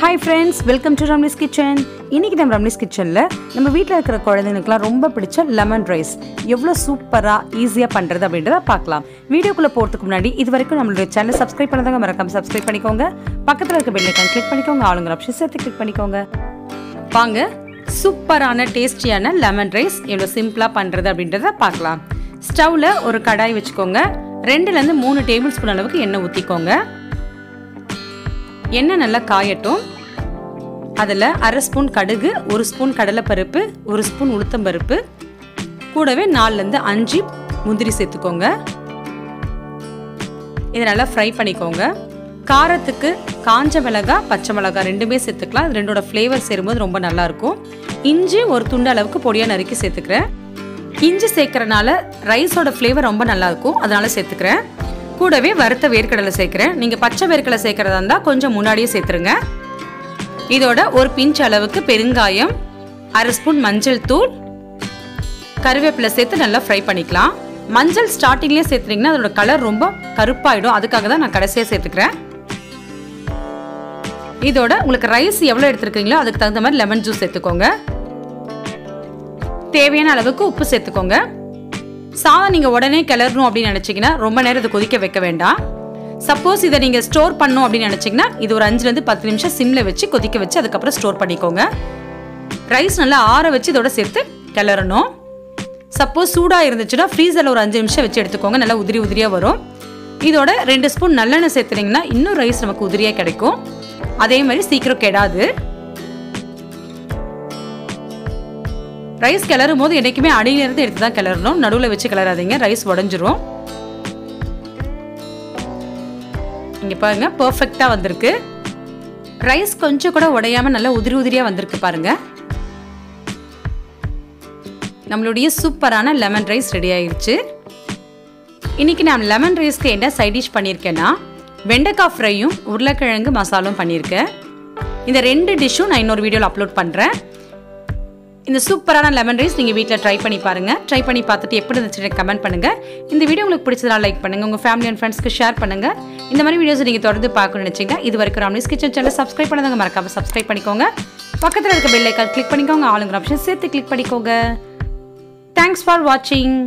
Hi friends, welcome to Ramni's Kitchen. இன்னைக்கு நம்ம Ramni's Kitchenல நம்ம வீட்ல இருக்கிற குழந்தைகளுக்கு ரொம்ப பிடிச்ச லெமன் ரைஸ் எவ்வளவு சூப்பரா ஈஸியா பண்றது அப்படின்றத பார்க்கலாம். வீடியோக்குள்ள போறதுக்கு முன்னாடி இதுவரைக்கும் நம்மளுடைய சேனலை சப்ஸ்கிரைப் பண்ணாதவங்க மறக்காம சப்ஸ்கிரைப் பண்ணிக்கோங்க. பக்கத்துல இருக்க பெல் ஐகான் கிளிக் பண்ணிக்கோங்க. ஆளுங்கற ஆப்ஷன் சேர்த்து கிளிக் பண்ணிக்கோங்க. வாங்க சூப்பரான டேஸ்டியான லெமன் ரைஸ் எவ்வளவு சிம்பிளா பண்றது அப்படின்றத பார்க்கலாம். ஸ்டவ்ல ஒரு கடாய் வெச்சுக்கோங்க. 2 ல இருந்து 3 டேபிள் ஸ்பூன் அளவுக்கு எண்ணெய் ஊத்திக்கோங்க. எண்ணெய் நல்லா காயட்டும். அதில் 1/2 ஸ்பூன் கடுகு, 1 ஸ்பூன் கடலைப்பருப்பு, 1 ஸ்பூன் உளுத்தம்பருப்பு, கூடவே 4லேருந்து 5 முந்திரி சேர்த்துக்கோங்க. இதை நல்லா ஃப்ரை பண்ணிக்கோங்க. காரத்துக்கு காஞ்ச மிளகாய், பச்சை மிளகாய் ரெண்டுமே சேர்த்துக்கலாம். இது ரெண்டோட ஃப்ளேவர் சேரும்போது ரொம்ப நல்லாயிருக்கும். இஞ்சி ஒரு துண்டு அளவுக்கு பொடியாக நறுக்கி சேர்த்துக்கிறேன். இஞ்சி சேர்க்கறனால ரைஸோட ஃப்ளேவர் ரொம்ப நல்லாயிருக்கும், அதனால சேர்த்துக்கிறேன். கூடவே வறுத்த வேர்க்கடலை சேர்க்கிறேன். நீங்கள் பச்சை வேர்க்கடலை சேர்க்கறதா இருந்தால் கொஞ்சம் முன்னாடியே சேர்த்துருங்க. இதோட ஒரு பிஞ்ச் அளவுக்கு பெருங்காயம், 1/2 ஸ்பூன் மஞ்சள் தூள், கருவேப்பிலை சேர்த்து நல்லா ஃப்ரை பண்ணிக்கலாம். மஞ்சள் ஸ்டார்டிங்லேயே சேர்த்துட்டிங்கன்னா அதோட கலர் ரொம்ப கருப்பாயிடும், அதுக்காக தான் நான் கடைசியாக சேர்த்துக்கிறேன். இதோட உங்களுக்கு ரைஸ் எவ்வளோ எடுத்துருக்கீங்களோ அதுக்கு தகுந்த மாதிரி லெமன் ஜூஸ் சேர்த்துக்கோங்க. தேவையான அளவுக்கு உப்பு சேர்த்துக்கோங்க. சாதம் நீங்கள் உடனே கிளறணும் அப்படின்னு நினச்சிங்கன்னா ரொம்ப நேரம் இதை கொதிக்க வைக்க வேண்டாம். சப்போஸ் இதை நீங்கள் ஸ்டோர் பண்ணணும் அப்படின்னு நினச்சிங்கன்னா இது ஒரு 5லேருந்து 10 நிமிஷம் சிம்மில் வச்சு கொதிக்க வச்சு அதுக்கப்புறம் ஸ்டோர் பண்ணிக்கோங்க. ரைஸ் நல்லா ஆற வச்சு இதோட சேர்த்து கிளறணும். சப்போஸ் சூடாக இருந்துச்சுன்னா ஃப்ரீசரில் ஒரு 5 நிமிஷம் வச்சு எடுத்துக்கோங்க. நல்லா உதிரி உதிரியாக வரும். இதோட 2 ஸ்பூன் நல்லெண்ணெய் சேர்த்துனீங்கன்னா இன்னும் ரைஸ் நமக்கு உதிரியாக கிடைக்கும். அதே மாதிரி சீக்கிரம் கெடாது. ரைஸ் கிளறும் போது என்றைக்குமே அடியிலிருந்து எடுத்து தான் கிளறணும், நடுவில் வச்சு கிளறாதீங்க, ரைஸ் உடஞ்சிரும். இங்கே பாருங்க பர்ஃபெக்டாக வந்திருக்கு. ரைஸ் கொஞ்சம் கூட உடையாமல் நல்லா உதிரி உதிரியாக வந்திருக்கு பாருங்க. நம்மளுடைய சூப்பரான லெமன் ரைஸ் ரெடி ஆயிடுச்சு. இன்னைக்கு நான் லெமன் ரைஸ்க்கு என்ன சைட் டிஷ் பண்ணியிருக்கேன்னா வெண்டைக்காய் ஃப்ரையும் உருளைக்கிழங்கு மசாலும் பண்ணியிருக்கேன். இந்த 2 டிஷ்ஷும் நான் இன்னொரு வீடியோவில் அப்லோட் பண்ணுறேன். இந்த சூப்பரான லெமன் ரைஸ் நீங்கள் வீட்டில் ட்ரை பண்ணி பாருங்கள். ட்ரை பண்ணி பார்த்துட்டு எப்படி இருந்துச்சுன்னு கமெண்ட் பண்ணுங்கள். இந்த வீடியோ உங்களுக்கு பிடிச்சதா லைக் பண்ணுங்கள், உங்கள் ஃபேமிலி அண்ட் ஃப்ரெண்ட்ஸ்க்கு ஷேர் பண்ணுங்கள். இந்த மாதிரி வீடியோஸ் நீங்கள் தொடர்ந்து பார்க்கணும்னு நினச்சிங்கன்னா இது வரைக்கும் ராம்னிஸ் கிச்சன் சேனல் சப்ஸ்கிரைப் பண்ணாதவங்க மறக்காம சப்ஸ்கிரைப் பண்ணிக்கோங்க. பக்கத்தில் இருக்க பெல் ஐக்கான் கிளிக் பண்ணிக்கோங்க. ஆளுங்கிற ஆப்ஷன் சேர்த்து கிளிக் பண்ணிக்கோங்க. தேங்க்ஸ் ஃபார் வாட்சிங்.